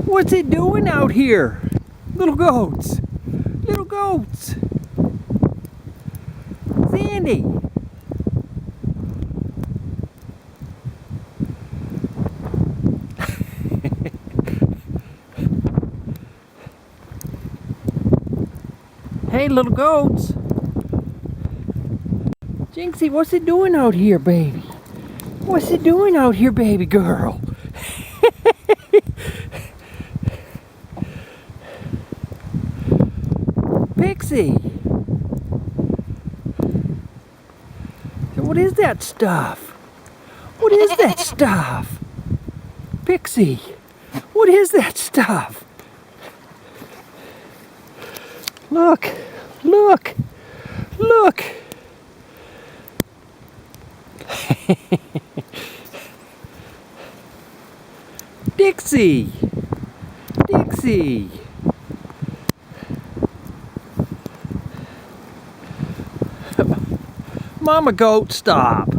What's it doing out here? Little goats. Little goats. Sandy. Hey, little goats. Jinxie, what's it doing out here, baby? What's it doing out here, baby girl? Pixie. So what is that stuff? What is that stuff? Pixie, what is that stuff? Look, look, look. Dixie, Dixie. Mama goat, stop.